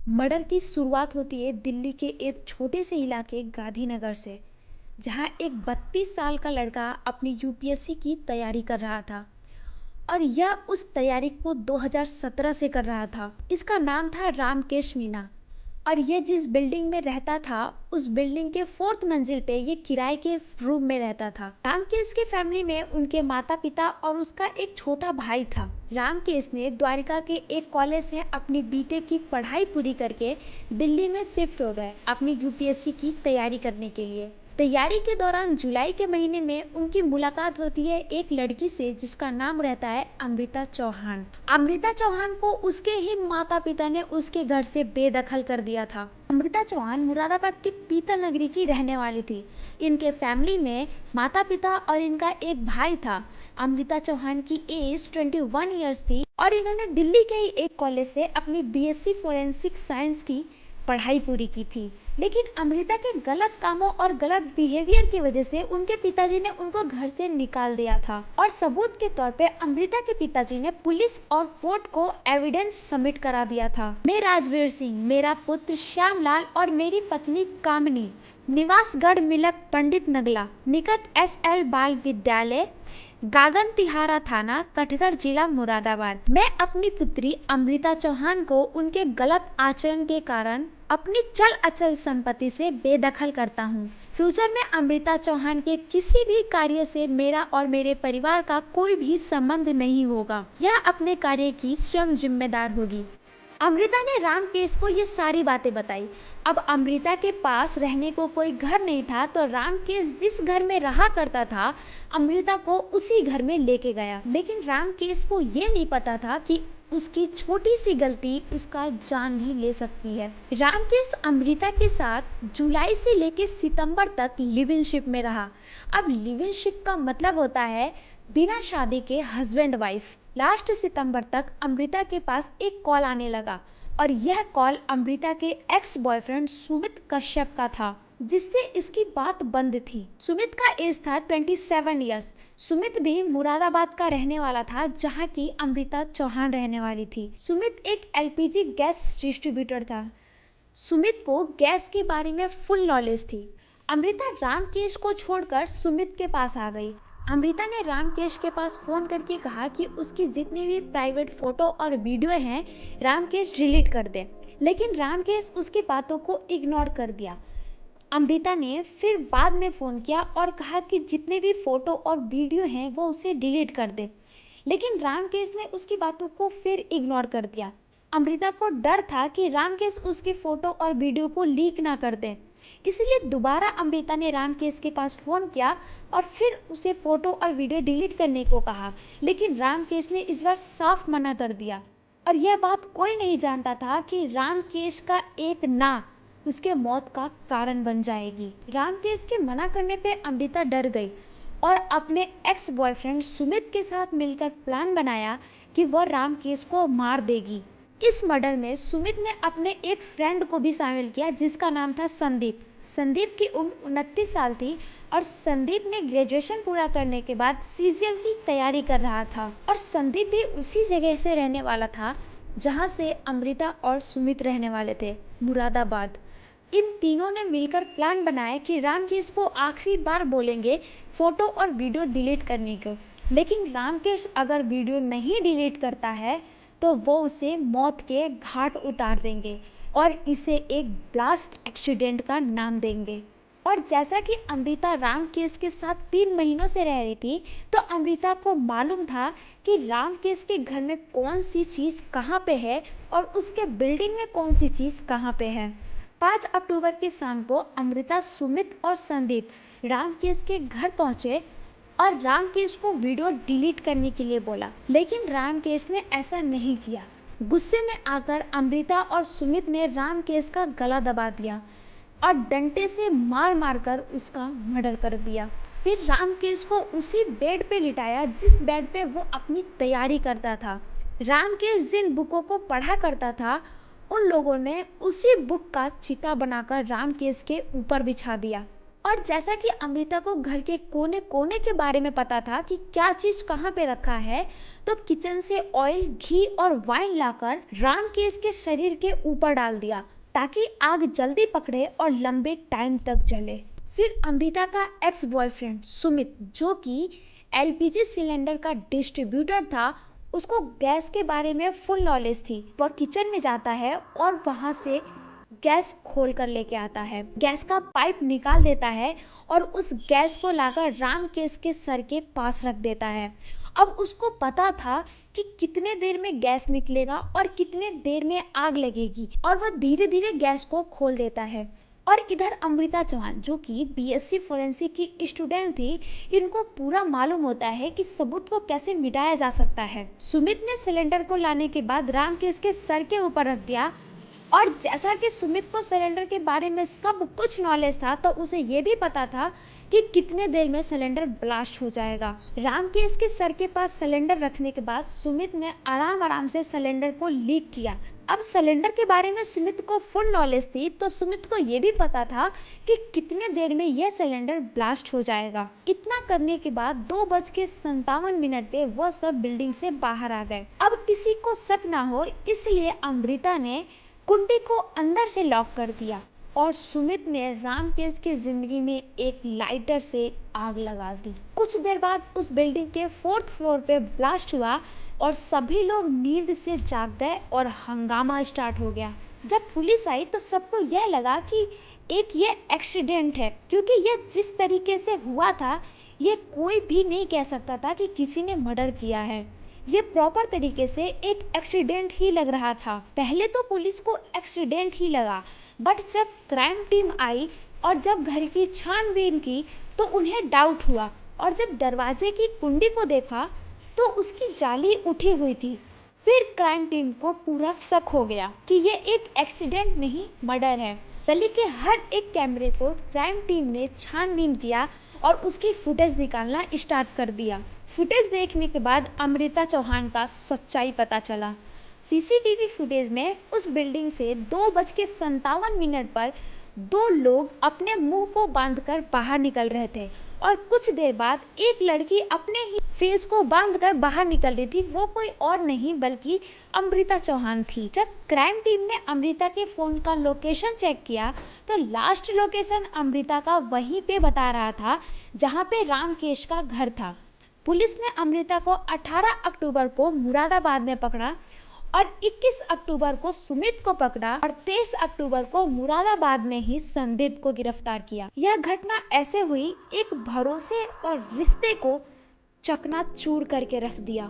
Murder की शुरुआत होती है दिल्ली के एक छोटे से इलाके गांधीनगर से, जहां एक 32 साल का लड़का अपनी यूपीएससी की तैयारी कर रहा था। और यह उस तैयारी को 2017 से कर रहा था। इसका नाम था रामकेश मीना। और ये जिस बिल्डिंग में रहता था, उस बिल्डिंग के 4th मंजिल पे ये किराए के रूम में रहता था। रामकेश के फैमिली में उनके माता पिता और उसका एक छोटा भाई था। रामकेश ने द्वारिका के एक कॉलेज से अपनी बीटेक की पढ़ाई पूरी करके दिल्ली में शिफ्ट हो गए अपनी यूपीएससी की तैयारी करने के लिए। तैयारी के दौरान जुलाई के महीने में उनकी मुलाकात होती है एक लड़की से जिसका नाम रहता है अमृता चौहान। अमृता चौहान को उसके ही माता पिता ने उसके घर से बेदखल कर दिया था। अमृता चौहान मुरादाबाद की पीतल नगरी की रहने वाली थी। इनके फैमिली में माता पिता और इनका एक भाई था। अमृता चौहान की एज 21 ईयर्स थी और इन्होंने दिल्ली के ही एक कॉलेज से अपनी बीएससी फोरेंसिक साइंस की पढ़ाई पूरी की थी। लेकिन अमृता के गलत कामों और गलत बिहेवियर की वजह से उनके पिताजी ने उनको घर से निकाल दिया था। और सबूत के तौर पे अमृता के पिताजी ने पुलिस और कोर्ट को एविडेंस सबमिट करा दिया था। मैं राजवीर सिंह, मेरा पुत्र श्यामलाल और मेरी पत्नी कामनी, निवासगढ़ मिलक पंडित नगला निकट एसएल बाल विद्यालय, गागन तिहारा थाना, कटघर जिला मुरादाबाद। मैं अपनी पुत्री अमृता चौहान को उनके गलत आचरण के कारण अपनी चल अचल संपत्ति से बेदखल करता हूँ। फ्यूचर में अमृता चौहान के किसी भी कार्य से मेरा और मेरे परिवार का कोई भी संबंध नहीं होगा। यह अपने कार्य की स्वयं जिम्मेदार होगी। अमृता ने रामकेश को ये सारी बातें बताई। अब अमृता के पास रहने को कोई घर नहीं था, तो रामकेश जिस घर में रहा करता था, अमृता को उसी घर में लेके गया। लेकिन रामकेश को ये नहीं पता था कि उसकी छोटी सी गलती उसका जान भी ले सकती है। रामकेश अमृता के साथ जुलाई से लेकर सितंबर तक लिव इन शिप में रहा। अब लिव इन शिप का मतलब होता है बिना शादी के हस्बैंड वाइफ। लास्ट सितंबर तक अमृता के पास एक कॉल आने लगा और यह कॉल अमृता के एक्स बॉयफ्रेंड सुमित कश्यप का था, जिससे इसकी बात बंद थी। सुमित का एज था 27 ईयर्स। सुमित भी मुरादाबाद का रहने वाला था, जहां की अमृता चौहान रहने वाली थी। सुमित एक एलपीजी गैस डिस्ट्रीब्यूटर था। सुमित को गैस के बारे में फुल नॉलेज थी। अमृता रामकेश को छोड़कर सुमित के पास आ गई। अमृता ने रामकेश के पास फ़ोन करके कहा कि उसकी जितनी भी प्राइवेट फ़ोटो और वीडियो हैं, रामकेश डिलीट कर दे। लेकिन रामकेश उसकी बातों को इग्नोर कर दिया। अमृता ने फिर बाद में फ़ोन किया और कहा कि जितने भी फ़ोटो और वीडियो हैं वो उसे डिलीट कर दे। लेकिन रामकेश ने उसकी बातों को फिर इग्नोर कर दिया। अमृता को डर था कि रामकेश उसकी फ़ोटो और वीडियो को लीक ना कर दे, इसलिए दोबारा अमृता ने रामकेश के पास फ़ोन किया और फिर उसे फ़ोटो और वीडियो डिलीट करने को कहा। लेकिन रामकेश ने इस बार साफ मना कर दिया। और यह बात कोई नहीं जानता था कि रामकेश का एक ना उसके मौत का कारण बन जाएगी। रामकेश के मना करने पे अमृता डर गई और अपने एक्स बॉयफ्रेंड सुमित के साथ मिलकर प्लान बनाया कि वह रामकेश को मार देगी। इस मर्डर में सुमित ने अपने एक फ्रेंड को भी शामिल किया, जिसका नाम था संदीप। संदीप की उम्र 29 साल थी और संदीप ने ग्रेजुएशन पूरा करने के बाद सीजीएल की तैयारी कर रहा था। और संदीप भी उसी जगह से रहने वाला था जहां से अमृता और सुमित रहने वाले थे, मुरादाबाद। इन तीनों ने मिलकर प्लान बनाया कि रामकेश को आखिरी बार बोलेंगे फोटो और वीडियो डिलीट करने को। लेकिन रामकेश अगर वीडियो नहीं डिलीट करता है तो वो उसे मौत के घाट उतार देंगे और इसे एक ब्लास्ट एक्सीडेंट का नाम देंगे। और जैसा कि अमृता रामकेश के साथ 3 महीनों से रह रही थी, तो अमृता को मालूम था कि रामकेश के घर में कौन सी चीज़ कहाँ पे है और उसके बिल्डिंग में कौन सी चीज़ कहाँ पे है। 5 अक्टूबर की शाम को अमृता, सुमित और संदीप रामकेश के घर पहुंचे और रामकेश को वीडियो डिलीट करने के लिए बोला। लेकिन रामकेश ने ऐसा नहीं किया। गुस्से में आकर अमृता और सुमित ने रामकेश का गला दबा दिया और डंडे से मार मार कर उसका मर्डर कर दिया। फिर रामकेश को उसी बेड पे लिटाया जिस बेड पे वो अपनी तैयारी करता था। रामकेश जिन बुकों को पढ़ा करता था, उन लोगों ने उसी बुक का चिता बनाकर रामकेश के ऊपर बिछा दिया। और जैसा कि अमृता को घर के कोने कोने के बारे में पता था कि क्या चीज कहाँ पे रखा है, तो किचन से ऑयल, घी और वाइन लाकर रामकेश के शरीर के ऊपर डाल दिया ताकि आग जल्दी पकड़े और लंबे टाइम तक जले। फिर अमृता का एक्स बॉयफ्रेंड सुमित, जो कि एलपीजी सिलेंडर का डिस्ट्रीब्यूटर था, उसको गैस के बारे में फुल नॉलेज थी। वह किचन में जाता है और वहां से गैस खोल कर लेके आता है, गैस का पाइप निकाल देता है और उस गैस को लाकर रामकेश के सर के पास रख देता है। अब उसको पता था कि कितने देर में गैस निकलेगा और कितने देर में आग लगेगी, और वह धीरे धीरे गैस को खोल देता है। और इधर अमृता चौहान, जो कि बीएससी फोरेंसिक की स्टूडेंट थी, इनको पूरा मालूम होता है कि सबूत को कैसे मिटाया जा सकता है। सुमित ने सिलेंडर को लाने के बाद रामकेश के सर के ऊपर रख दिया, और जैसा कि सुमित को सिलेंडर के बारे में सब कुछ नॉलेज था, तो उसे ये भी पता था कि कितने देर में सिलेंडर ब्लास्ट हो जाएगा। रामकेश के सर के पास सिलेंडर रखने के बाद सुमित ने आराम आराम से सिलेंडर को लीक किया। अब सिलेंडर के बारे में सुमित को फुल नॉलेज थी, तो सुमित को ये भी पता था कि कितने देर में यह सिलेंडर ब्लास्ट हो जाएगा। इतना करने के बाद 2:57 पे वह सब बिल्डिंग से बाहर आ गए। अब किसी को शक ना हो, इसलिए अमृता ने कुंडी को अंदर से लॉक कर दिया और सुमित ने रामकेश की जिंदगी में एक लाइटर से आग लगा दी। कुछ देर बाद उस बिल्डिंग के 4th फ्लोर पे ब्लास्ट हुआ और सभी लोग नींद से जाग गए और हंगामा स्टार्ट हो गया। जब पुलिस आई तो सबको यह लगा कि ये एक्सीडेंट है, क्योंकि यह जिस तरीके से हुआ था, ये कोई भी नहीं कह सकता था कि किसी ने मर्डर किया है। ये प्रॉपर तरीके से एक एक्सीडेंट ही लग रहा था। पहले तो पुलिस को एक्सीडेंट ही लगा, बट जब क्राइम टीम आई और जब घर की छानबीन की तो उन्हें डाउट हुआ, और जब दरवाजे की कुंडी को देखा तो उसकी जाली उठी हुई थी। फिर क्राइम टीम को पूरा शक हो गया कि ये एक एक्सीडेंट नहीं, मर्डर है। गली के हर एक कैमरे को क्राइम टीम ने छानबीन किया और उसकी फुटेज निकालना स्टार्ट कर दिया। फुटेज देखने के बाद अमृता चौहान का सच्चाई पता चला। सीसीटीवी फुटेज में उस बिल्डिंग से 2:57 पर 2 लोग अपने मुंह को बांधकर बाहर निकल रहे थे, और कुछ देर बाद एक लड़की अपने ही फेस को बांधकर बाहर निकल रही थी। वो कोई और नहीं बल्कि अमृता चौहान थी। जब क्राइम टीम ने अमृता के फोन का लोकेशन चेक किया तो लास्ट लोकेशन अमृता का वहीं पे बता रहा था जहाँ पे रामकेश का घर था। पुलिस ने अमृता को 18 अक्टूबर को मुरादाबाद में पकड़ा और 21 अक्टूबर को सुमित को पकड़ा और 23 अक्टूबर को मुरादाबाद में ही संदीप को गिरफ्तार किया। यह घटना ऐसे हुई, एक भरोसे और रिश्ते को चकनाचूर करके रख दिया।